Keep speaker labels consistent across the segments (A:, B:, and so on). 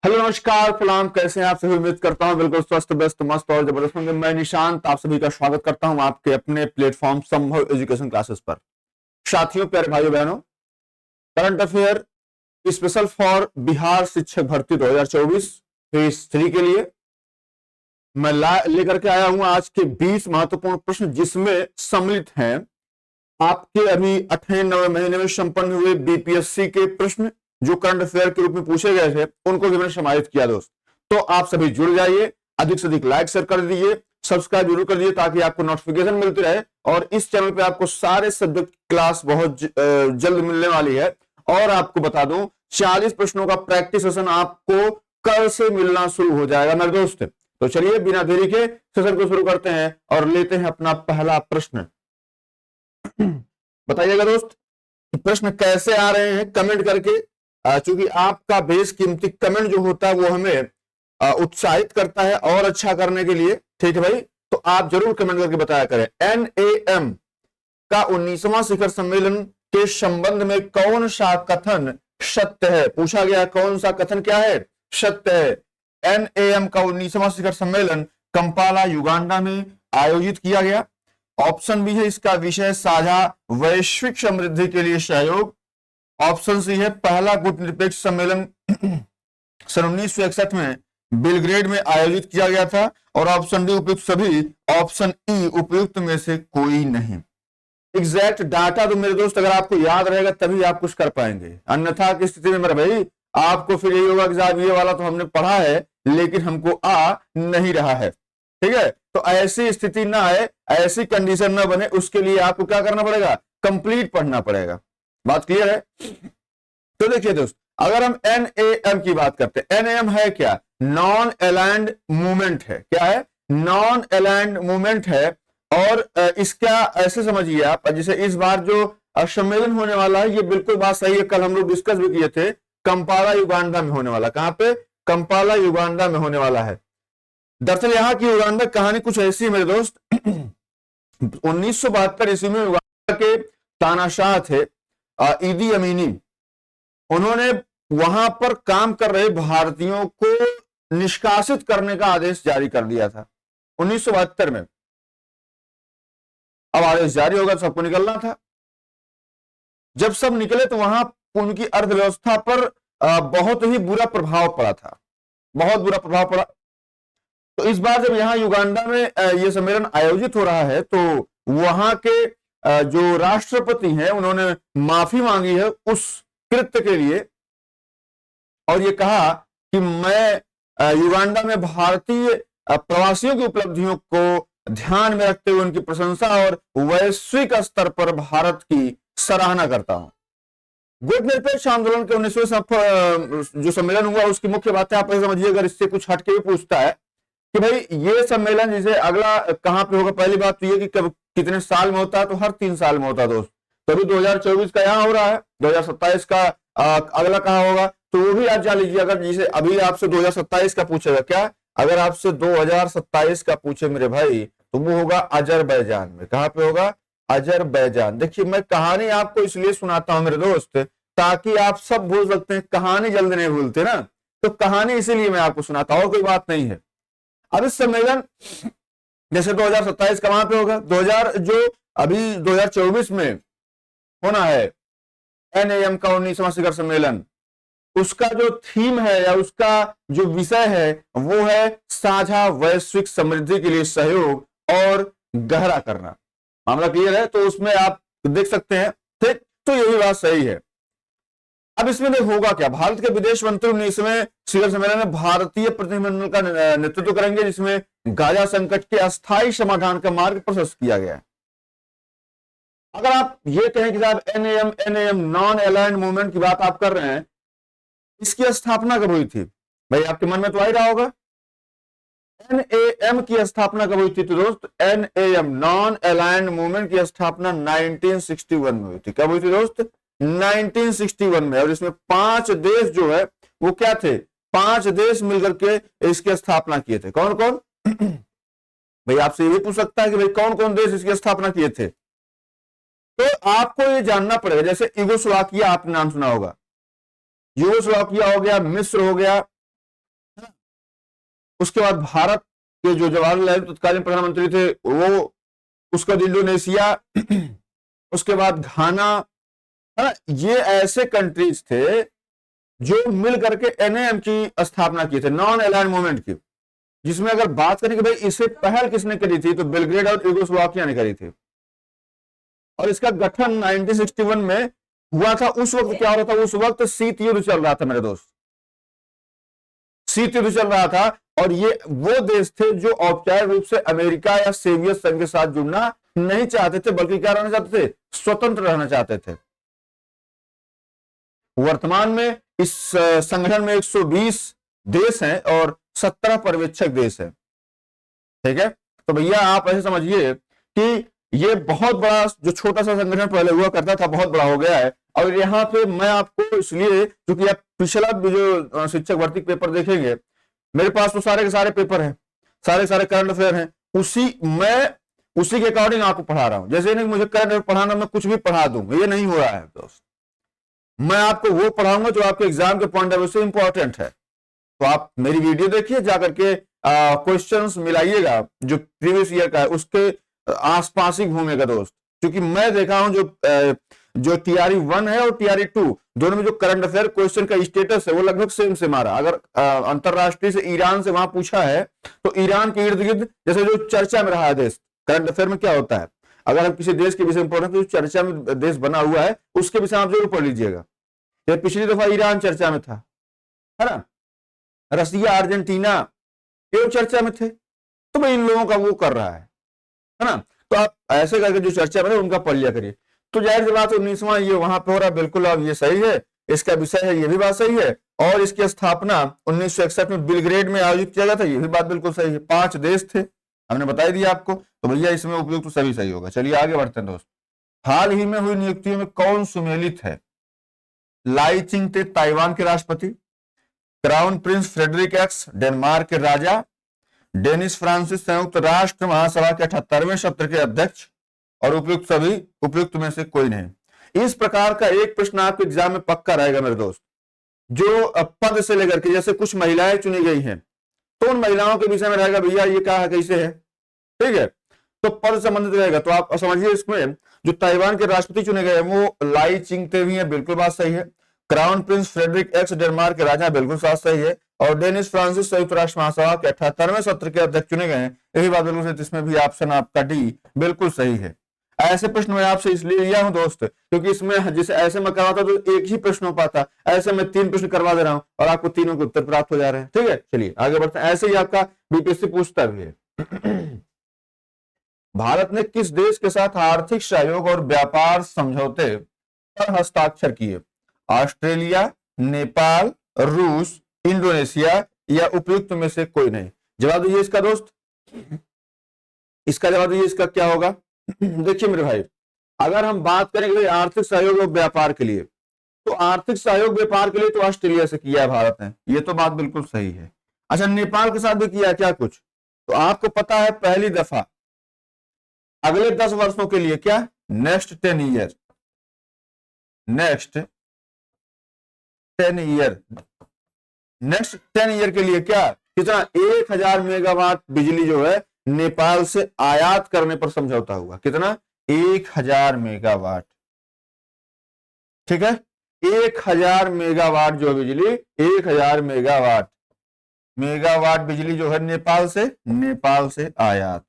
A: Hello नमस्कार सलाम, कैसे हैं आप सभी। उम्मीद करता हूं बिल्कुल स्वस्थ व्यस्त मस्त और जबरदस्त होंगे। मैं निशांत आप सभी का स्वागत करता हूं आपके अपने प्लेटफॉर्म संभव एजुकेशन क्लासेस पर। साथियों, प्यारे भाइयों बहनों, current affair special for Bihar शिक्षक भर्ती 2024 फेज 3 के लिए मैं लेकर के आया हूं आज के 20 महत्वपूर्ण प्रश्न, जिसमें सम्मिलित हैं आपके अभी 98वें महीने में संपन्न हुए बीपीएससी के प्रश्न जो करंट अफेयर के रूप में पूछे गए थे, उनको भी मैंने समाहित किया दोस्त। तो आप सभी जुड़ जाइए, अधिक से अधिक लाइक शेयर कर दीजिए, सब्सक्राइब जरूर कर दीजिए ताकि आपको नोटिफिकेशन मिलती रहे। और इस चैनल पे आपको सारे सब्जेक्ट क्लास बहुत जल्द मिलने वाली है। और आपको बता दूं, 40 प्रश्नों का प्रैक्टिस सेशन आपको कल से मिलना शुरू हो जाएगा मेरे दोस्त। तो चलिए बिना देरी के सेशन को शुरू करते हैं और लेते हैं अपना पहला प्रश्न। बताइएगा दोस्त, प्रश्न कैसे आ रहे हैं कमेंट करके, चूंकि आपका बेस कीमती कमेंट जो होता है वो हमें उत्साहित करता है और अच्छा करने के लिए। ठीक है भाई, तो आप जरूर कमेंट करके बताया करें। NAM का 19वां शिखर सम्मेलन के संबंध में कौन सा कथन सत्य है? पूछा गया कौन सा कथन क्या है, सत्य है। NAM का 19वां शिखर सम्मेलन कंपाला युगांडा में आयोजित किया गया। ऑप्शन बी है इसका विषय साझा वैश्विक समृद्धि के लिए सहयोग। ऑप्शन सी है पहला गुटनिरपेक्ष सम्मेलन सन 1961 में बेलग्रेड में आयोजित किया गया था। और ऑप्शन डी उपयुक्त सभी। ऑप्शन ई उपयुक्त में से कोई नहीं। एग्जैक्ट डाटा तो मेरे दोस्त अगर आपको याद रहेगा तभी आप कुछ कर पाएंगे, अन्यथा की स्थिति में मेरे भाई आपको फिर यही होगा कि साहब ये वाला तो हमने पढ़ा है लेकिन हमको आ नहीं रहा है। ठीक है, तो ऐसी स्थिति ना आए, ऐसी कंडीशन ना बने, उसके लिए आपको क्या करना पड़ेगा, कंप्लीट पढ़ना पड़ेगा। बात क्लियर है? तो देखिए दोस्त, अगर हम NAM की बात करते हैं, NAM है क्या? नॉन अलाइंड मूवमेंट है। क्या है? नॉन अलाइंड मूवमेंट है। और इसका ऐसे समझिए आप, जैसे इस बार जो सम्मेलन होने वाला है, ये बिल्कुल बात सही है, कल हम लोग डिस्कस भी किए थे, कंपाला युगांडा में होने वाला। कहां पे? कंपाला युगांडा में होने वाला है। दरअसल यहाँ की युगांडा कहानी कुछ ऐसी है मेरे दोस्त। 1972 ईस्वी में युगांडा के तानाशाह थे ईदी अमीनी। उन्होंने वहां पर काम कर रहे भारतीयों को निष्कासित करने का आदेश जारी कर दिया था 1972 में। अब आदेश जारी होगा तो सबको निकलना था। जब सब निकले तो वहां उनकी अर्थव्यवस्था पर बहुत ही बुरा प्रभाव पड़ा था, बहुत बुरा प्रभाव पड़ा। तो इस बार जब यहां युगांडा में यह सम्मेलन आयोजित हो रहा है तो वहां के जो राष्ट्रपति हैं उन्होंने माफी मांगी है उस कृत्य के लिए। और ये कहा कि मैं युगांडा में भारतीय प्रवासियों की उपलब्धियों को ध्यान में रखते हुए उनकी प्रशंसा और वैश्विक स्तर पर भारत की सराहना करता हूं। गुटनिरपेक्ष आंदोलन के 19वें जो सम्मेलन हुआ उसकी मुख्य बातें आप समझिए। अगर इससे कुछ हटके भी पूछता है कि भाई ये सम्मेलन जैसे अगला कहां पे होगा, पहली बात तो ये कि कब कितने साल में होता है, तो हर 3 साल में होता है दोस्त। तो अभी 2024 का यहां हो रहा है, 2027 का अगला कहां होगा तो वो भी आप जान लीजिए। अगर जैसे अभी आपसे 2027 का पूछेगा, क्या अगर आपसे 2027 का पूछे मेरे भाई, तो वो होगा अजरबैजान में। कहां पे होगा? अजरबैजान। देखिए, मैं कहानी आपको इसलिए सुनाता हूं मेरे दोस्त ताकि आप सब भूल सकते हैं, कहानी जल्द नहीं भूलते ना, तो कहानी इसीलिए मैं आपको सुनाता हूं, और कोई बात नहीं है। अब इस सम्मेलन जैसे 2027 का वहां पे होगा, 2000 जो अभी 2024 में होना है NAM का 19वां शिखर सम्मेलन, उसका जो थीम है या उसका जो विषय है वो है साझा वैश्विक समृद्धि के लिए सहयोग और गहरा करना। मामला क्लियर है? तो उसमें आप देख सकते हैं। ठीक, तो ये भी बात सही है। अब इसमें होगा क्या, भारत के विदेश मंत्री 19वें शिखर सम्मेलन में भारतीय प्रतिनिधिमंडल का नेतृत्व करेंगे, जिसमें गाजा संकट के अस्थायी समाधान का मार्ग प्रशस्त किया गया है। अगर आप ये कहें कि साहब NAM नॉन अलाइंड मूवमेंट की बात आप कर रहे हैं, इसकी स्थापना कब हुई थी? भाई आपके मन में तो आ ही रहा होगा। NAM की स्थापना कब हुई थी? तो दोस्त NAM नॉन अलाइंड मूवमेंट की स्थापना 1961 में हुई थी। कब हुई थी दोस्त? 1961 में। और इसमें 5 देश जो है वो क्या थे? 5 देश मिलकर के इसकी स्थापना किए थे। कौन कौन? भाई आपसे ये भी पूछ सकता है कि भाई कौन कौन देश इसकी स्थापना किए थे, तो आपको ये जानना पड़ेगा। जैसे यूगोस्लाविया आपने नाम सुना होगा, यूगोस्लाविया हो गया, मिस्र हो गया, उसके बाद भारत के जो जवाहरलाल नेहरू तत्कालीन प्रधानमंत्री थे वो, उसके बाद इंडोनेशिया, उसके बाद घाना, है ना। ये ऐसे कंट्रीज थे जो मिल करके एनएएम की स्थापना की थे, नॉन अलाइंड मूवमेंट की, जिसमें अगर बात करें कि भाई इसे पहल किसने करी थी, तो बेलग्रेड और यूगोस्लाविया ने करी थी। और इसका गठन 1961 में हुआ था। उस वक्त क्या हो रहा था, उस वक्त शीत युद्ध चल रहा था मेरे दोस्त, शीत युद्ध चल रहा था। और ये वो देश थे जो औपचारिक रूप से अमेरिका या सोवियत संघ के साथ जुड़ना नहीं चाहते थे, बल्कि क्या रहना चाहते थे, स्वतंत्र रहना चाहते थे। वर्तमान में इस संगठन में 120 देश हैं और 17 पर्यवेक्षक देश हैं। ठीक है, तो भैया आप ऐसे समझिए कि ये बहुत बड़ा, जो छोटा सा संगठन पहले हुआ करता था, बहुत बड़ा हो गया है। और यहाँ पे मैं आपको इसलिए, क्योंकि आप पिछला जो शिक्षक भर्ती पेपर देखेंगे, मेरे पास तो सारे के सारे पेपर हैं, सारे सारे करंट अफेयर हैं, उसी के अकॉर्डिंग आपको पढ़ा रहा हूं। जैसे नहीं मुझे करंट अफेयर पढ़ाना, मैं कुछ भी पढ़ा दूं, ये नहीं हो रहा है दोस्त। मैं आपको वो पढ़ाऊंगा जो आपके एग्जाम के पॉइंट ऑफ व्यू से इंपॉर्टेंट है। तो आप मेरी वीडियो देखिए, जाकर के क्वेश्चंस मिलाइएगा जो प्रीवियस ईयर का है, उसके आसपास ही घूमेगा दोस्त। क्योंकि मैं देखा हूं जो TRE 1 है और TRE 2 दोनों में जो करंट अफेयर क्वेश्चन का स्टेटस है वो लगभग सेम से मारा। अगर अंतरराष्ट्रीय से ईरान से वहां पूछा है तो ईरान के इर्द गिर्द जैसे जो चर्चा में रहा है देश, करंट अफेयर में क्या होता है, अगर हम किसी देश के विषय में पढ़ रहे हैं तो जो चर्चा में देश बना हुआ है उसके विषय आप जरूर पढ़ लीजिएगा। पिछली दफा ईरान चर्चा में था, है ना, रसिया, अर्जेंटीना ये चर्चा में थे, तो भाई इन लोगों का वो कर रहा है ना। तो आप ऐसे करके जो चर्चा में उनका पढ़ लिया करिए। तो जाहिर सी बात है 19वां ये वहां पे हो रहा है, बिल्कुल अब ये सही है, इसका विषय है, ये भी बात सही है। और इसकी स्थापना 1961 में बेलग्रेड में आयोजित किया गया था, ये भी बात बिल्कुल सही है। 5 देश थे, हमने बता दिया आपको, तो भैया इसमें उपयुक्त तो सभी सही होगा। चलिए आगे बढ़ते हैं दोस्त। हाल ही में हुई नियुक्तियों में कौन सुमेलित है? लाई चिंगते ताइवान के राष्ट्रपति, Crown Prince Frederik X Denmark के राजा, डेनिस फ्रांसिस संयुक्त राष्ट्र महासभा के 78वें सत्र के अध्यक्ष, और उपयुक्त में से कोई नहीं। इस प्रकार का एक प्रश्न आपके एग्जाम में पक्का रहेगा मेरे दोस्त। जो पद से लेकर के, जैसे कुछ महिलाएं चुनी गई हैं तो उन महिलाओं के विषय में रहेगा भैया ये क्या है, कैसे है, ठीक है, तो पद संबंधित रहेगा। तो आप समझिए इसमें जो ताइवान के राष्ट्रपति चुने गए वो लाई चिंगते भी हैं, बिल्कुल बात सही है। Crown Prince Frederik X Denmark के राजा, बिल्कुल बात सही है। और डेनिस फ्रांसिस संयुक्त राष्ट्र महासभा के 78वें सत्र के अध्यक्ष चुने गए हैं, यही बात बिल्कुल सही। इसमें भी ऑप्शन आपका डी बिल्कुल सही है। ऐसे प्रश्न मैं आपसे इसलिए लिया हूं दोस्त, क्योंकि इसमें जिसे ऐसे मैं करवाता तो एक ही प्रश्न हो पाता, ऐसे मैं 3 प्रश्न करवा दे रहा हूं और आपको तीनों के उत्तर प्राप्त हो जा रहे हैं। ठीक है, चलिए आगे बढ़ते हैं। ऐसे ही आपका बीपीएससी पूछता भी है। भारत ने किस देश के साथ आर्थिक सहयोग और व्यापार समझौते पर हस्ताक्षर किए? ऑस्ट्रेलिया, नेपाल, रूस, इंडोनेशिया, या उपयुक्त में से कोई नहीं? जवाब दीजिए इसका दोस्त, इसका जवाब दीजिए, इसका क्या होगा? देखिए मेरे भाई, अगर हम बात करेंगे आर्थिक सहयोग और व्यापार के लिए, तो आर्थिक सहयोग व्यापार के लिए तो ऑस्ट्रेलिया से किया है भारत ने, ये तो बात बिल्कुल सही है। अच्छा, नेपाल के साथ भी किया क्या कुछ? तो आपको पता है पहली दफा अगले 10 वर्षों के लिए क्या, नेक्स्ट 10 ईयर, नेक्स्ट 10 ईयर के लिए क्या, कितना, 1000 मेगावाट बिजली जो है नेपाल से आयात करने पर समझौता हुआ। कितना, 1000 मेगावाट, ठीक है, 1000 मेगावाट जो बिजली, 1000 मेगावाट बिजली जो है नेपाल से आयात।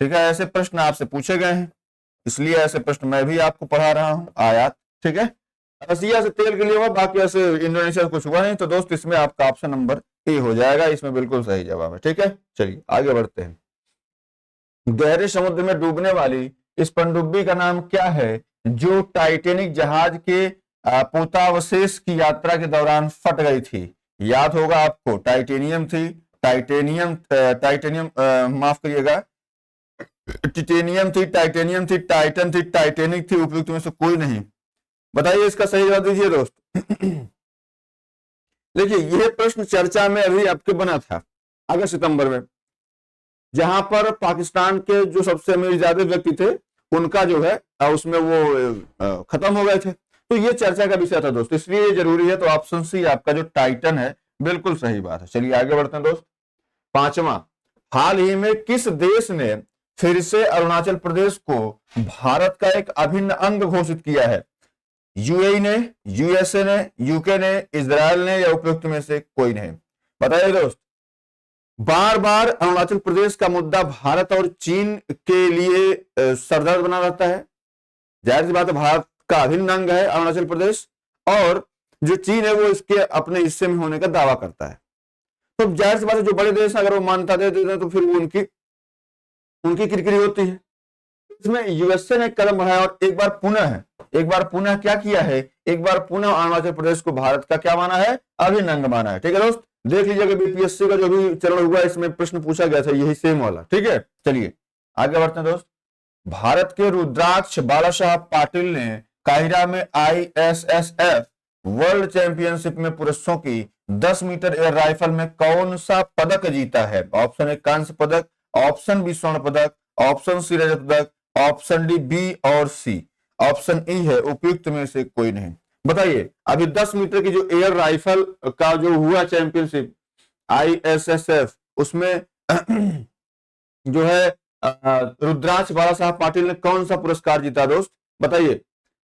A: ठीक है, ऐसे प्रश्न आपसे पूछे गए हैं, इसलिए ऐसे प्रश्न मैं भी आपको पढ़ा रहा हूं, आयात। ठीक है, रसिया से तेल के लिए हुआ, बाकी ऐसे इंडोनेशिया से कुछ हुआ नहीं, तो दोस्त इसमें आपका ऑप्शन नंबर ए हो जाएगा, इसमें बिल्कुल सही जवाब है। ठीक है, चलिए आगे बढ़ते हैं। गहरे समुद्र में डूबने वाली इस पनडुब्बी का नाम क्या है जो टाइटैनिक जहाज के पोतावशेष की यात्रा के दौरान फट गई थी? याद होगा आपको, टाइटेनियम थी, माफ करिएगा, टिटेनियम थी, टाइटेनियम थी, टाइटन थी, टाइटेनिक थी, उपयुक्त में से कोई नहीं। बताइए इसका सही जवाब दीजिए दोस्त। देखिए यह प्रश्न चर्चा में अभी आपके बना था अगस्त सितंबर में, जहां पर पाकिस्तान के जो सबसे अमीर ज्यादा व्यक्ति थे उनका जो है उसमें वो खत्म हो गए थे, तो ये चर्चा का विषय था दोस्त, इसलिए जरूरी है। तो ऑप्शन सी आपका जो टाइटन है बिल्कुल सही बात है। चलिए आगे बढ़ते हैं दोस्त। पांचवा, हाल ही में किस देश ने फिर से अरुणाचल प्रदेश को भारत का एक अभिन्न अंग घोषित किया है? यूएई ने, यूएसए ने, यूके ने, इजराइल ने, या उपयुक्त में से कोई नहीं? बताइए दोस्त। बार बार अरुणाचल प्रदेश का मुद्दा भारत और चीन के लिए सरदर्द बना रहता है। जाहिर सी बात है, भारत का अभिन्न अंग है अरुणाचल प्रदेश, और जो चीन है वो इसके अपने हिस्से में होने का दावा करता है। तो जाहिर सी बात है, जो बड़े देश अगर वो मान्यता दे देते हैं तो फिर वो उनकी किरकिरी होती है। इसमें यूएसए ने कदम बढ़ाया और एक बार पुनः क्या किया है? एक बार पुनः अरुणाचल प्रदेश को भारत का क्या माना है? अभिन्न अंग माना है। ठीक है दोस्त, देख लीजिएगा बीपीएससी का जो भी चरण हुआ इसमें प्रश्न पूछा गया था, यही सेम वाला। ठीक है, चलिए आगे बढ़ते हैं दोस्त। भारत के रुद्राक्ष बालासाहेब पाटिल ने काहिरा में ISSF वर्ल्ड चैंपियनशिप में पुरुषों की 10 मीटर एयर राइफल में कौन सा पदक जीता है? ऑप्शन ए कांस्य पदक, ऑप्शन बी स्वर्ण पदक, ऑप्शन सी रजत पदक, ऑप्शन डी बी और सी, ऑप्शन ई है उपयुक्त में से कोई नहीं। बताइए, अभी 10 मीटर की जो एयर राइफल का जो हुआ चैंपियनशिप ISSF, उसमें जो है रुद्राक्ष बालासाहेब पाटिल ने कौन सा पुरस्कार जीता दोस्त? बताइए।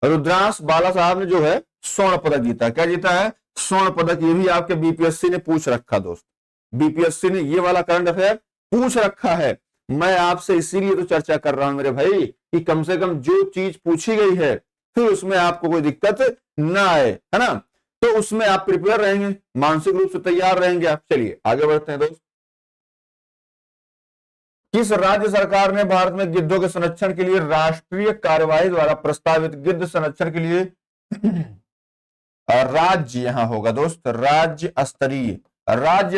A: रुद्राक्ष बाला साहब ने जो है स्वर्ण पदक जीता। क्या जीता है? स्वर्ण पदक। ये भी आपके बीपीएससी ने पूछ रखा दोस्त, बीपीएससी ने ये वाला करंट अफेयर पूछ रखा है। मैं आपसे इसीलिए तो चर्चा कर रहा हूं मेरे भाई कि कम से कम जो चीज पूछी गई है फिर उसमें आपको कोई दिक्कत ना आए, है ना? तो उसमें आप प्रिपेयर रहेंगे, मानसिक रूप से तैयार रहेंगे आप। चलिए आगे बढ़ते हैं दोस्त। किस राज्य सरकार ने भारत में गिद्धों के संरक्षण के लिए राष्ट्रीय कार्यवाही द्वारा प्रस्तावित गिद्ध संरक्षण के लिए राज्य, यहां होगा दोस्त, राज्य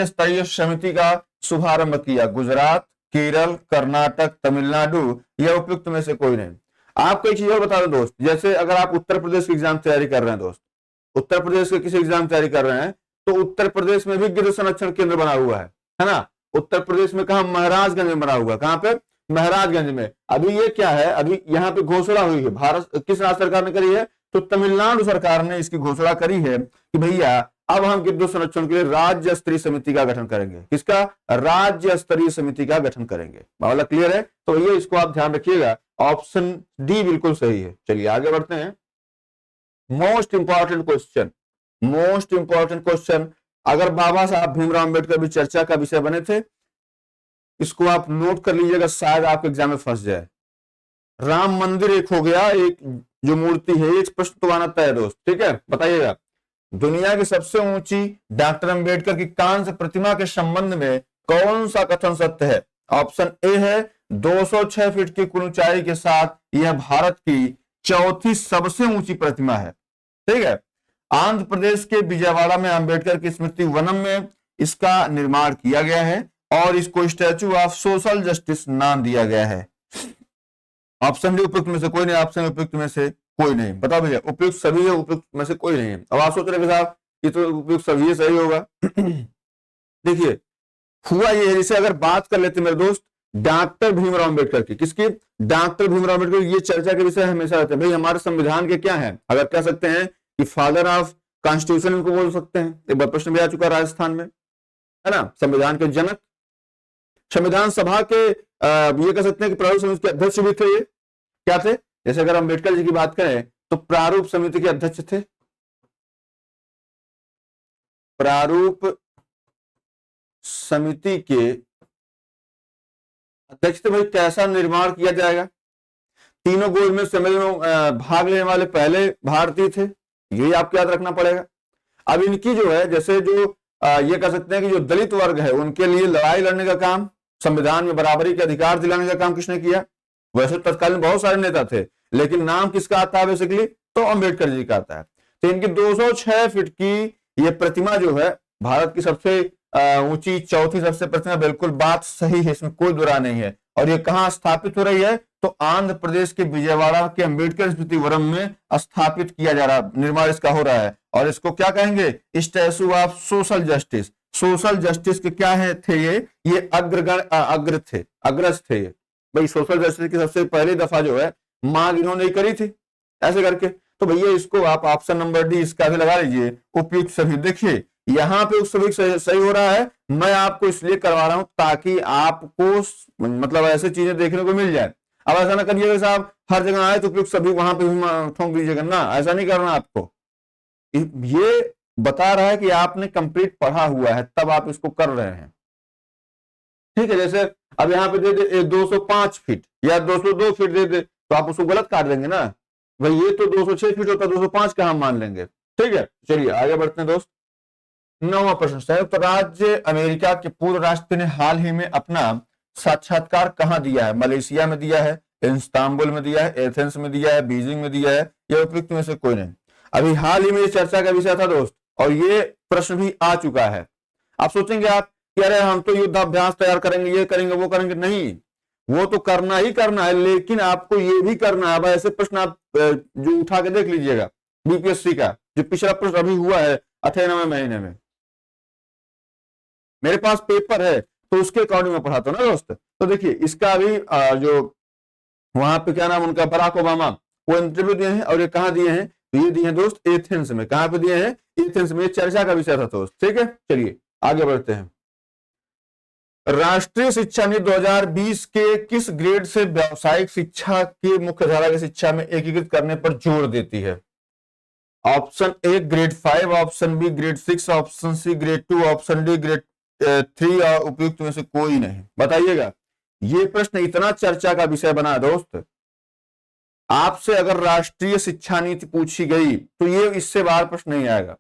A: स्तरीय समिति का शुभारंभ किया? गुजरात, केरल, कर्नाटक, तमिलनाडु, या उपयुक्त में से कोई नहीं? आपको एक चीज और बता दो दोस्त, जैसे अगर आप उत्तर प्रदेश की एग्जाम तैयारी कर रहे हैं दोस्त, उत्तर प्रदेश के किसी एग्जाम तैयारी कर रहे हैं तो उत्तर प्रदेश में भी गिद्ध संरक्षण केंद्र बना हुआ है ना? उत्तर प्रदेश में कहा? महाराजगंज में बना हुआ। कहां पे? महाराजगंज में। अभी ये क्या है, अभी यहाँ पे घोषणा हुई है, भारत किस राज्य सरकार ने करी है? तो तमिलनाडु सरकार ने इसकी घोषणा करी है कि भैया अब हम गिद्ध संरक्षण के लिए राज्य स्तरीय समिति का गठन करेंगे। किसका? राज्य स्तरीय समिति का गठन करेंगे। मामला क्लियर है? तो भैया इसको आप ध्यान रखिएगा, ऑप्शन डी बिल्कुल सही है। चलिए आगे बढ़ते हैं। मोस्ट इंपॉर्टेंट क्वेश्चन, अगर बाबा साहब भीमराव अंबेडकर भी चर्चा का विषय बने थे, इसको आप नोट कर लीजिएगा, शायद आपके एग्जाम में फंस जाए। राम मंदिर एक हो गया, एक जो मूर्ति है, एक प्रश्न तो आना तय है दोस्त। ठीक है, बताइएगा। दुनिया की सबसे ऊंची डॉक्टर अंबेडकर की कांस्य प्रतिमा के संबंध में कौन सा कथन सत्य है? ऑप्शन ए है 206 फीट की कुल ऊंचाई के साथ यह भारत की चौथी सबसे ऊंची प्रतिमा है। ठीक है, आंध्र प्रदेश के विजयवाड़ा में अंबेडकर की स्मृति वनम में इसका निर्माण किया गया है और इसको स्टैचू ऑफ सोशल जस्टिस नाम दिया गया है। ऑप्शन डी उपयुक्त में से कोई नहीं, ऑप्शन उपयुक्त में से कोई नहीं। बता भैया, उपयुक्त सभी है, उपयुक्त में से कोई नहीं है। अब आप सोच रहे साहब ये तो उपयुक्त सभी सही होगा। देखिए हुआ ये है, जैसे अगर बात कर लेते मेरे दोस्त डॉक्टर भीमराव अंबेडकर की, किसकी? डॉक्टर भीमराव अंबेडकर। ये चर्चा के विषय हमेशा रहते हैं भाई, हमारे संविधान के क्या है, अगर कह सकते हैं कि फादर ऑफ कॉन्स्टिट्यूशन इनको बोल सकते हैं। एक बार प्रश्न भी आ चुका राजस्थान में, है ना? संविधान के जनक, संविधान सभा के ये कह सकते हैं कि प्रारूप समिति के अध्यक्ष भी थे। ये क्या थे? जैसे अगर अंबेडकर जी की बात करें तो प्रारूप समिति के अध्यक्ष थे। प्रारूप समिति के अध्यक्ष थे। भाई कैसा निर्माण किया जाएगा? तीनों गोलमेज सम्मेलन में भाग लेने वाले पहले भारतीय थे, यही आपको याद रखना पड़ेगा। अब इनकी जो है, जैसे जो ये कह सकते हैं कि जो दलित वर्ग है उनके लिए लड़ाई लड़ने का काम, संविधान में बराबरी के अधिकार दिलाने का काम किसने किया? वैसे तत्कालीन बहुत सारे नेता थे, लेकिन नाम किसका आता है बेसिकली? तो अंबेडकर जी का आता है। तो इनकी 206 फीट की ये प्रतिमा जो है भारत की सबसे ऊंची चौथी सबसे प्रतिमा, बिल्कुल बात सही है, इसमें कोई दुरा नहीं है। और ये कहां स्थापित हो रही है? तो आंध्र प्रदेश के विजयवाड़ा के अंबेडकर स्मृति वनम में स्थापित किया जा रहा, निर्माण इसका हो रहा है। और इसको क्या कहेंगे? Statue of social justice. Social justice के क्या है थे? ये अग्रज थे ये। भाई सोशल जस्टिस की सबसे पहली दफा जो है मांग इन्होंने करी थी ऐसे करके। तो भैया इसको आप ऑप्शन नंबर डी इसका भी लगा लीजिए, उपयुक्त सभी। देखिए यहाँ पे उस सही हो रहा है, मैं आपको इसलिए करवा रहा हूं ताकि आपको मतलब ऐसे चीजें देखने को मिल जाए। अब ऐसा ना करिएगा साहब हर जगह आए तो उपयुक्त सभी वहां पे भी ठोंक दीजिएगा ना, ऐसा नहीं करना आपको। ये बता रहा है कि आपने कंप्लीट पढ़ा हुआ है तब आप इसको कर रहे हैं, ठीक है। जैसे अब यहाँ पे दे दे 205 फीट या 202 फीट दे दे तो आप उसको गलत काट देंगे ना भाई, ये तो 206 फीट होता, 205 का हम मान लेंगे, ठीक है। चलिए आगे बढ़ते हैं दोस्त। 9वां प्रश्न, संयुक्त राज्य अमेरिका के पूर्व राष्ट्रपति ने हाल ही में अपना साक्षात्कार कहां दिया है? मलेशिया में दिया है, इस्तांबुल में दिया है, एथेंस में दिया है, बीजिंग में दिया है, या उपयुक्त में से कोई नहीं। अभी हाल ही में चर्चा का विषय था दोस्त, और ये प्रश्न भी आ चुका है। आप सोचेंगे आप कि अरे हम तो युद्धाभ्यास तैयार करेंगे, ये करेंगे वो करेंगे, नहीं, वो तो करना ही करना है, लेकिन आपको ये भी करना है। ऐसे प्रश्न आप जो उठा के देख लीजिएगा बीपीएससी का, जो पिछला प्रश्न अभी हुआ है 98वें महीने में, मेरे पास पेपर है तो उसके अकॉर्डिंग मैं पढ़ाता हूँ ना दोस्त। तो देखिए इसका अभी जो वहां पे क्या नाम उनका, बराक ओबामा, वो इंटरव्यू दिए हैं, और ये कहाँ दिए हैं? तो ये दिए हैं दोस्त एथेंस में। कहां पे दिए हैं? एथेंस में। चर्चा का विषय था दोस्त, ठीक है। चलिए आगे बढ़ते हैं। राष्ट्रीय शिक्षा नीति 2020 के किस ग्रेड से व्यावसायिक शिक्षा की मुख्य धारा की शिक्षा में एकीकृत करने पर जोर देती है? Option A grade 5, option B grade 6, option C grade 2, option D grade 3, और उपयुक्त में से कोई नहीं। बताइएगा, ये प्रश्न इतना चर्चा का विषय बना दोस्त। आपसे अगर राष्ट्रीय शिक्षा नीति पूछी गई तो ये इससे बाहर प्रश्न नहीं आएगा।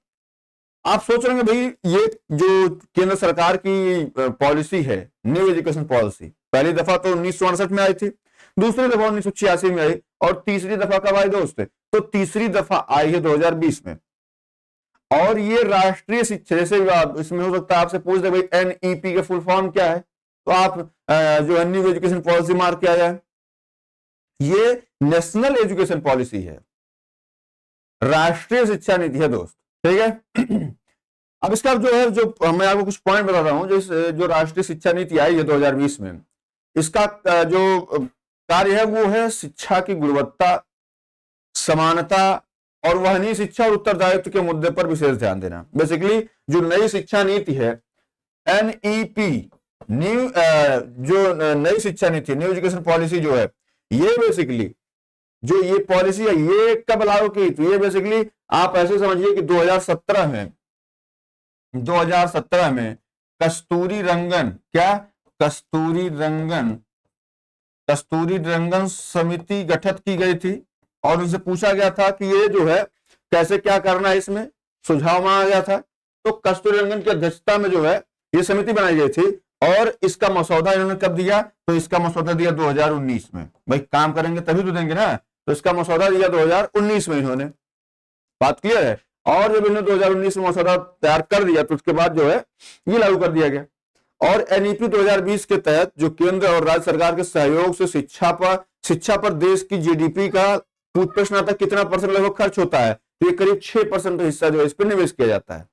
A: आप सोच रहे हैं भाई ये जो केंद्र सरकार की पॉलिसी है, न्यू एजुकेशन पॉलिसी, पहली दफा तो 1968 में आई थी, दूसरी दफा 1986 में आई, और तीसरी दफा कब आई दोस्त? तो तीसरी दफा आई है 2020 में। और ये राष्ट्रीय शिक्षा, जैसे इसमें हो सकता है आपसे पूछ दे भाई एनईपी का फुल फॉर्म क्या है, तो आप जो न्यू एजुकेशन पॉलिसी मार्क किया जाए, ये नेशनल एजुकेशन पॉलिसी है, राष्ट्रीय शिक्षा नीति है दोस्त, ठीक है। अब इसका जो है, जो मैं आपको कुछ पॉइंट बताता हूं, जो राष्ट्रीय शिक्षा नीति आई है 2020 में, इसका जो कार्य है वो है शिक्षा की गुणवत्ता, समानता और वहनीय शिक्षा और उत्तरदायित्व के मुद्दे पर विशेष ध्यान देना। बेसिकली जो नई शिक्षा नीति है एनईपी, न्यू जो नई शिक्षा नीति, न्यू एजुकेशन पॉलिसी जो है, ये बेसिकली जो ये पॉलिसी है ये कब लागू की? तो ये बेसिकली आप ऐसे समझिए कि 2017 में कस्तूरी रंगन, क्या कस्तूरी रंगन समिति गठित की गई थी, और उनसे पूछा गया था कि ये जो है कैसे क्या करना है, इसमें सुझाव मांगा गया था। तो कस्तूरी रंगन की अध्यक्षता में जो है ये समिति बनाई गई थी, और इसका मसौदा इन्होंने कब दिया? तो इसका मसौदा दिया 2019 में। भाई काम करेंगे तभी तो देंगे ना, तो इसका मसौदा दिया 2019 में इन्होंने। बात क्लियर है? और जब इन्होंने 2019 में मसौदा तैयार कर दिया तो उसके बाद जो है ये लागू कर दिया गया। और एनईपी 2020 के तहत जो केंद्र और राज्य सरकार के सहयोग से शिक्षा पर देश की जीडीपी का प्रश्न आता कितना परसेंट लगभग खर्च होता है, तो ये करीब 6% हिस्सा जो है इस पर निवेश किया जाता है।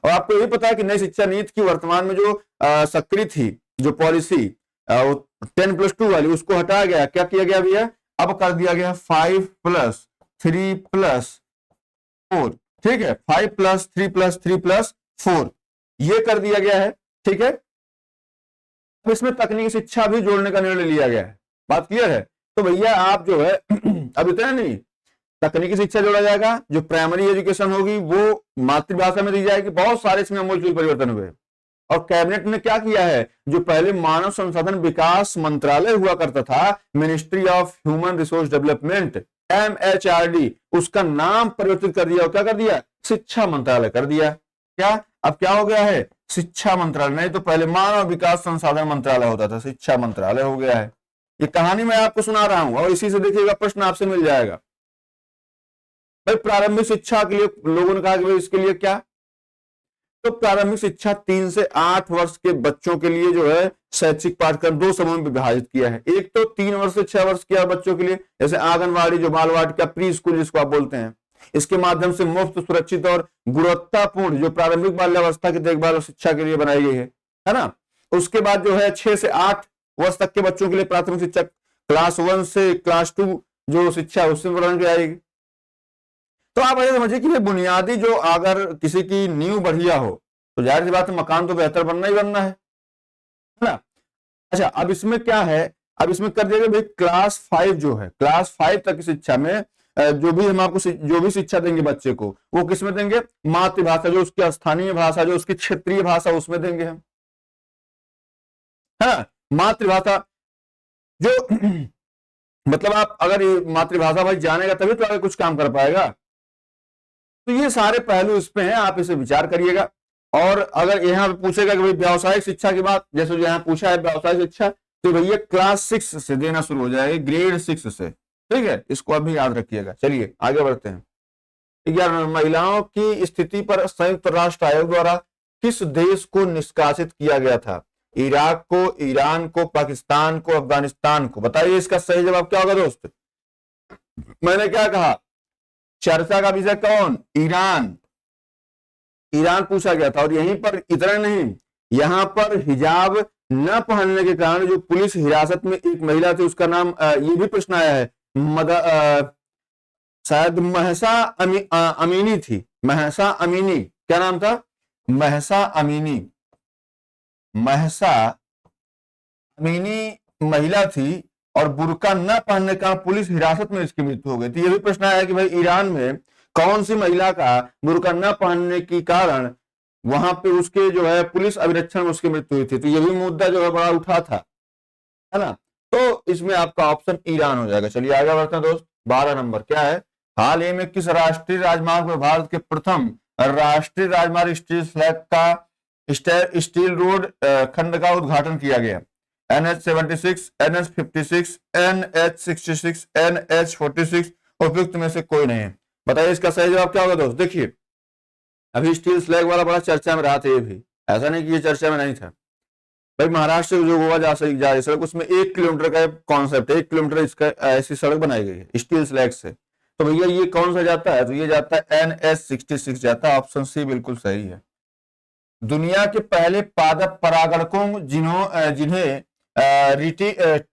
A: और आपको ये पता है कि नई शिक्षा नीति की वर्तमान में जो सक्रिय थी जो पॉलिसी 10+2 वाली, उसको हटाया गया। क्या किया गया भैया? अब कर दिया गया 5+3+4, ठीक है, 5+3+3+4 ये कर दिया गया है, ठीक है। इसमें तकनीकी शिक्षा भी जोड़ने का निर्णय लिया गया है। बात क्लियर है? तो भैया आप जो है अब इतना नहीं, तकनीकी शिक्षा जोड़ा जाएगा, जो प्राइमरी एजुकेशन होगी वो मातृभाषा में दी जाएगी। बहुत सारे इसमें अमूलचूल परिवर्तन हुए। और कैबिनेट ने क्या किया है, जो पहले मानव संसाधन विकास मंत्रालय हुआ करता था, ministry of human resource development, MHRD, उसका नाम परिवर्तित कर दिया। और क्या कर दिया? शिक्षा मंत्रालय कर दिया। क्या अब क्या हो गया है? शिक्षा मंत्रालय। नहीं तो पहले मानव विकास संसाधन मंत्रालय होता था, शिक्षा मंत्रालय हो गया है। ये कहानी मैं आपको सुना रहा हूं, और इसी से देखिएगा प्रश्न आपसे मिल जाएगा। भाई प्रारंभिक शिक्षा के लिए लोगों ने कहा कि भाई इसके लिए क्या, तो प्रारंभिक शिक्षा 3 से 8 वर्ष के बच्चों के लिए जो है शैक्षिक पाठ्यक्रम 2 समूह में विभाजित किया है। एक तो 3 वर्ष से 6 वर्ष के बच्चों के लिए, जैसे आंगनवाड़ी, जो बालवाटिका, प्री स्कूल जिसको आप बोलते हैं, इसके माध्यम से मुफ्त, सुरक्षित और गुणवत्तापूर्ण जो प्रारंभिक बाल्यावस्था की देखभाल और शिक्षा के लिए बनाई गई है ना। उसके बाद जो है 6 से 8 वर्ष तक के बच्चों के लिए प्राथमिक शिक्षा क्लास 1 से क्लास 2 जो शिक्षा उसमें प्रदान की जाएगी। तो आप ऐसे समझिए कि बुनियादी जो अगर किसी की नींव बढ़िया हो तो जाहिर सी बात है मकान तो बेहतर बनना ही बनना है ना। अच्छा, अब इसमें क्या है, अब इसमें कर दिया भाई क्लास 5 जो है, क्लास 5 तक की शिक्षा में जो भी हम आपको जो भी शिक्षा देंगे बच्चे को, वो किसमें देंगे, मातृभाषा, जो उसकी स्थानीय भाषा, जो उसकी क्षेत्रीय भाषा, उसमें देंगे हम, है ना। मातृभाषा जो मतलब आप अगर ये मातृभाषा भाई जानेगा तभी तो आगे कुछ काम कर पाएगा। तो ये सारे पहलू इस पे हैं, आप इसे विचार करिएगा। और अगर यहाँ पे पूछेगा कि भाई व्यावसायिक शिक्षा की बात, जैसे जो यहाँ पूछा है व्यावसायिक शिक्षा, तो भैया क्लास 6 से देना शुरू हो जाएगी, ग्रेड 6 से, ठीक है, इसको अभी याद रखिएगा। चलिए आगे बढ़ते हैं। 11, महिलाओं की स्थिति पर संयुक्त राष्ट्र आयोग द्वारा किस देश को निष्कासित किया गया था? इराक को, ईरान को, पाकिस्तान को, अफगानिस्तान को? बताइए इसका सही जवाब क्या होगा दोस्त। मैंने क्या कहा, चर्चा का विषय कौन, ईरान, ईरान पूछा गया था। और यहीं पर इतना नहीं, यहां पर हिजाब न पहनने के कारण जो पुलिस हिरासत में एक महिला थी, उसका नाम ये भी प्रश्न आया है, शायद महसा अमीनी थी, महसा अमीनी, क्या नाम था, महसा अमीनी, महसा अमीनी महिला थी, और बुर्का न पहनने का पुलिस हिरासत में इसकी मृत्यु हो गई थी। यह भी प्रश्न आया कि भाई ईरान में कौन सी महिला का बुर्का न पहनने के कारण वहां पे उसके जो है पुलिस अभिरक्षण में उसकी मृत्यु हुई थी। तो यह भी मुद्दा जो है बड़ा उठा था, है ना। तो इसमें आपका ऑप्शन ईरान हो जाएगा। चलिए आगे बढ़ते हैं दोस्त। 12 नंबर क्या है, हाल ही में किस राष्ट्रीय राजमार्ग पर भारत के प्रथम राष्ट्रीय राजमार्ग स्टील रोड खंड का उद्घाटन किया गया? NH76, NH56, NH66, NH46, उपयुक्त में से कोई नहीं है। बताइए इसका सही जवाब क्या होगा दोस्त। देखिए अभी स्टील स्लैग वाला बड़ा चर्चा में रहा था, ये भी ऐसा नहीं कि ये चर्चा में नहीं था भाई। महाराष्ट्र से जो गोवा जा रही सड़क, उसमें 1 किलोमीटर का कॉन्सेप्ट है, 1 किलोमीटर इसका ऐसी सड़क बनाई गई है स्टील स्लैग से। तो भैया ये कौन सा जाता है, तो ये जाता है NH66 जाता है, ऑप्शन सी बिल्कुल सही है। दुनिया के पहले पादप परागणकों जिन्हें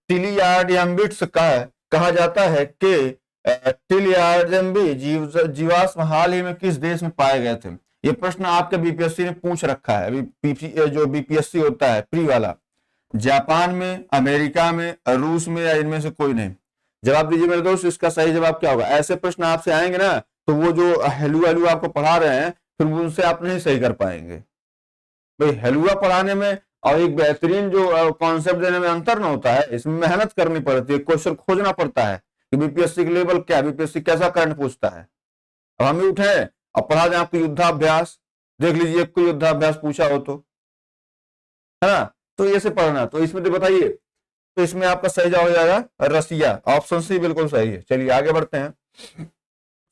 A: टिलियाडियम्बिट्स कहा जाता है कि टिलियाडियम्बी जीवाश्म हाल ही में किस देश में पाए गए थे? ये प्रश्न आपके बीपीएससी ने पूछ रखा है। अभी जो बीपीएससी होता है प्री वाला, जापान में, अमेरिका में, रूस में, या इनमें से कोई नहीं? जवाब दीजिए मेरे दोस्त, इसका सही जवाब क्या होगा। ऐसे प्रश्न आपसे आएंगे ना, तो वो जो हेलू आपको पढ़ा रहे हैं फिर उनसे आप नहीं सही कर पाएंगे भाई। हलुआ पढ़ाने में और एक बेहतरीन जो कॉन्सेप्ट देने में अंतर न होता है, इसमें मेहनत करनी पड़ती है, क्वेश्चन खोजना पड़ता है कि बीपीएससी के लेवल क्या, बीपीएससी कैसा करंट पूछता है। अब हम ही उठे और पढ़ा दें आपको युद्धाभ्यास, देख लीजिए कोई युद्धाभ्यास पूछा हो तो, है ना। तो ये से पढ़ना, तो इसमें तो बताइए, तो इसमें आपका सही जवाब हो जाएगा रसिया, ऑप्शन सी बिल्कुल सही है। चलिए आगे बढ़ते हैं।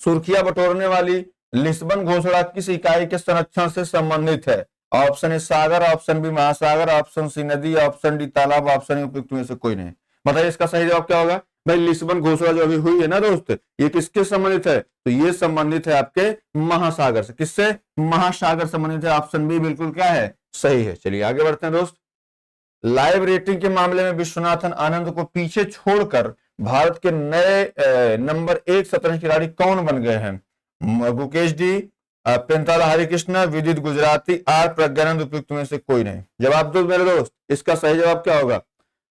A: सुर्खियां बटोरने वाली लिस्बन घोषणा किस इकाई के संरक्षण से संबंधित है? ऑप्शन ए सागर, ऑप्शन बी महासागर, ऑप्शन सी नदी, ऑप्शन डी तालाब, ऑप्शन उपयुक्त में से कोई नहीं। बताइए इसका सही जवाब क्या होगा भाई। लिस्बन घोषणा जो अभी हुई है ना दोस्त, ये किसके संबंधित है, तो ये संबंधित है आपके महासागर से। किससे, महासागर संबंधित है, ऑप्शन बी बिल्कुल क्या है, सही है। चलिए आगे बढ़ते हैं दोस्त। लाइव रेटिंग के मामले में विश्वनाथन आनंद को पीछे छोड़कर भारत के नए नंबर 1 शतरंज खिलाड़ी कौन बन गए हैं? गुकेश डी, पेंताला हरिकृष्णा, विदित गुजराती, आर प्रज्ञानंद, उपयुक्त में से कोई नहीं। जवाब दो मेरे दोस्त, इसका सही जवाब क्या होगा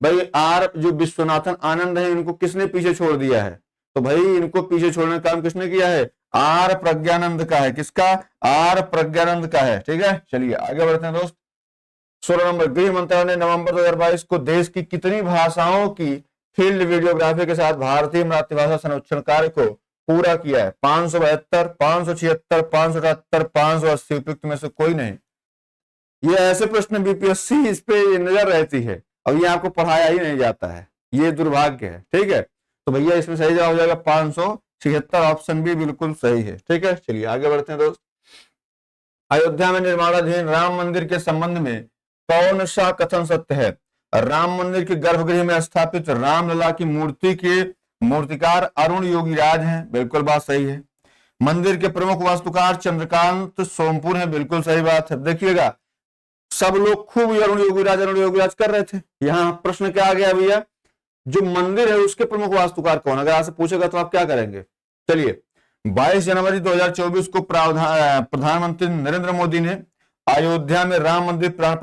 A: भाई। आर जो विश्वनाथन आनंद है, इनको किसने पीछे छोड़ दिया है? तो भाई इनको पीछे छोड़ने का काम किसने किया है, आर प्रज्ञानंद का है। किसका, आर प्रज्ञानंद का है, ठीक है। चलिए आगे बढ़ते हैं दोस्त। 16 नंबर, गृह मंत्रालय ने नवंबर 2022 को देश की कितनी भाषाओं की फील्ड वीडियोग्राफी के साथ भारतीय मातृभाषा संरक्षण कार्य को पूरा किया है? 572, 576, 578, 580, उपयुक्त में से कोई नहीं। ये ऐसे प्रश्न बीपीएससी इस पे नजर रहती है और ये आपको पढ़ाया ही नहीं जाता है, ये दुर्भाग्य है, ठीक है। तो भैया इसमें सही जवाब हो जाएगा 576, ऑप्शन बी बिल्कुल सही है, ठीक है। चलिए आगे बढ़ते हैं दोस्त। अयोध्या में निर्माणाधीन राम मंदिर के संबंध में कौन सा कथन सत्य है? राम मंदिर के गर्भगृह में स्थापित रामलला की मूर्ति के मूर्तिकार अरुण योगीराज हैं, बिल्कुल बात सही है। मंदिर के प्रमुख वास्तुकार चंद्रकांत सोमपुर हैं, बिल्कुल सही बात है। देखिएगा सब लोग खूब अरुण योगीराज कर रहे थे। यहाँ प्रश्न क्या आ गया भैया, जो मंदिर है उसके प्रमुख वास्तुकार कौन? अगर आपसे पूछेगा तो आप क्या करेंगे? चलिए 22 जनवरी 2024 को प्रधानमंत्री नरेंद्र मोदी ने अयोध्या में राम मंदिर प्राण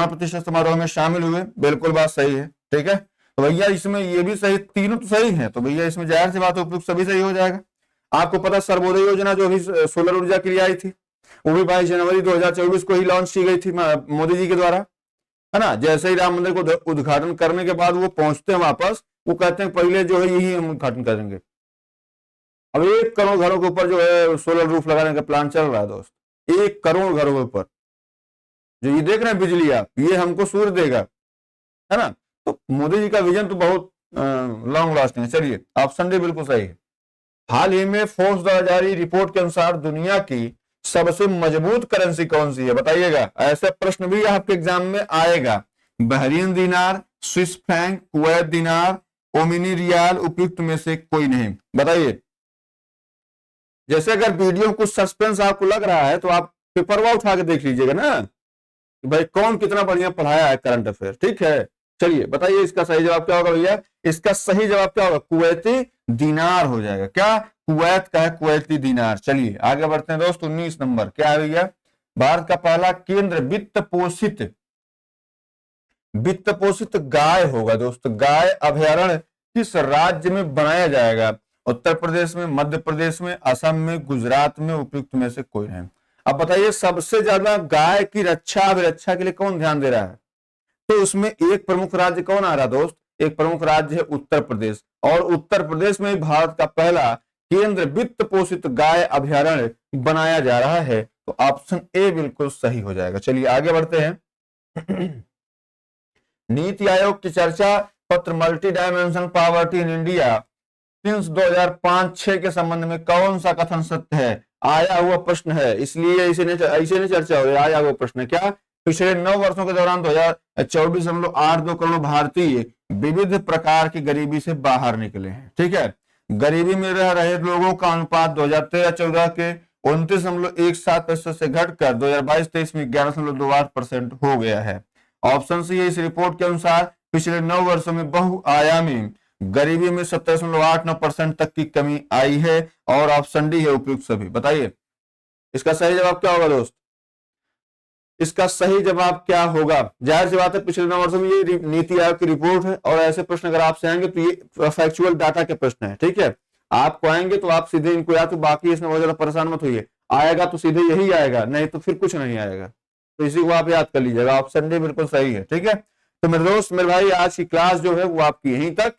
A: प्रतिष्ठा समारोह में शामिल हुए। बिल्कुल बात सही है, ठीक है। तो भैया इसमें ये भी सही, तीनों तो सही है, तो भैया इसमें जाहिर सी बात है उपयुक्त सभी सही हो जाएगा। आपको पता सर्वोदय योजना जो अभी सोलर ऊर्जा के लिए आई थी, वो भी 22 जनवरी 2024 को ही लॉन्च की गई थी मोदी जी के द्वारा, है ना। जैसे ही राम मंदिर को उद्घाटन करने के बाद वो पहुंचते हैं वापस, वो कहते हैं पहले जो है यही हम उद्घाटन करेंगे। अब 1 करोड़ घरों के ऊपर जो है सोलर रूफ लगाने का प्लान चल रहा है दोस्त, 1 करोड़ घरों के ऊपर। जो ये देख रहे हैं बिजली आप, ये हमको सूर्य देगा, है ना। तो मोदी जी का विजन तो बहुत लॉन्ग लास्टिंग है। चलिए ऑप्शन डी बिल्कुल सही है। हाल ही में फोर्ब्स द्वारा जारी रिपोर्ट के अनुसार दुनिया की सबसे मजबूत करेंसी कौन सी है, बताइएगा। ऐसा प्रश्न भी आपके एग्जाम में आएगा। Bahrain dinar, Swiss franc, Kuwait dinar, Omani rial, उपयुक्त में से कोई नहीं, बताइए। जैसे अगर वीडियो कुछ सस्पेंस आपको लग रहा है तो आप पेपरवा उठा के देख लीजिएगा ना, भाई कौन कितना बढ़िया पढ़ाया है करंट अफेयर, ठीक है। चलिए बताइए इसका सही जवाब क्या होगा भैया। इसका सही जवाब क्या होगा, कुवैती दिनार हो जाएगा। क्या, कुवैत का है कुवैती दिनार। चलिए आगे बढ़ते हैं दोस्त। 19 नंबर क्या है भैया। भारत का पहला केंद्र वित्त पोषित गाय होगा दोस्त। गाय अभयारण्य किस राज्य में बनाया जाएगा। उत्तर प्रदेश में, मध्य प्रदेश में, असम में, गुजरात में, उपयुक्त में से कोई नहीं। अब बताइए सबसे ज्यादा गाय की रक्षा अभिरक्षा के लिए कौन ध्यान दे रहा है, तो उसमें एक प्रमुख राज्य कौन आ रहा है दोस्त। एक प्रमुख राज्य है उत्तर प्रदेश, और उत्तर प्रदेश में भारत का पहला केंद्र वित्त पोषित गाय अभयारण्य बनाया जा रहा है। तो ऑप्शन ए बिल्कुल सही हो जाएगा। चलिए आगे बढ़ते हैं। नीति आयोग की चर्चा पत्र multi dimensional poverty in India since 2005-6 के संबंध में कौन सा कथन सत्य है। आया हुआ प्रश्न है, इसलिए इसे नहीं चर्चा हो रही, आया हुआ प्रश्न है। क्या, पिछले 9 वर्षों के दौरान 24.82 करोड़ भारतीय विविध प्रकार की गरीबी से बाहर निकले हैं, ठीक है। गरीबी में रह रहे लोगों का अनुपात 2013-14 के 29.17% से घटकर 2022-23 में 11.28% हो गया है। ऑप्शन सी है इस रिपोर्ट के अनुसार पिछले 9 वर्षों में बहुआयामी गरीबी में 17.89% तक की कमी आई है, और ऑप्शन डी है उपयुक्त सभी। बताइए इसका सही जवाब क्या होगा दोस्त। इसका सही जवाब क्या होगा, जाहिर सी बात है पिछले 9 वर्षों में ये नीति आयोग की रिपोर्ट है, और ऐसे प्रश्न अगर आपसे आएंगे तो ये फैक्चुअल डाटा के प्रश्न है, ठीक है। आपको आएंगे तो आप सीधे इनको, या तो बाकी इसमें बहुत ज्यादा परेशान मत होइए, आएगा तो सीधे यही आएगा, नहीं तो फिर कुछ नहीं आएगा। तो इसी को आप याद कर लीजिएगा, ऑप्शन डी बिल्कुल सही है, ठीक है। तो मेरे दोस्त मेरे भाई आज की क्लास जो है वो आपकी यहीं तक।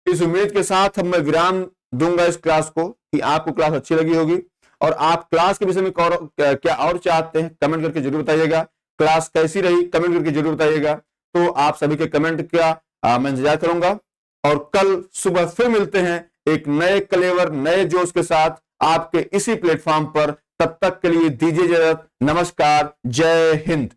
A: इस उम्मीद के साथ अब मैं विराम दूंगा इस क्लास को कि आपको क्लास अच्छी लगी होगी, और आप क्लास के विषय में क्या और चाहते हैं कमेंट करके जरूर बताइएगा। क्लास कैसी रही कमेंट करके जरूर बताइएगा। तो आप सभी के कमेंट का मैं इंतजार करूंगा, और कल सुबह फिर मिलते हैं एक नए कलेवर नए जोश के साथ आपके इसी प्लेटफॉर्म पर। तब तक के लिए दीजिए इजाजत, नमस्कार, जय हिंद।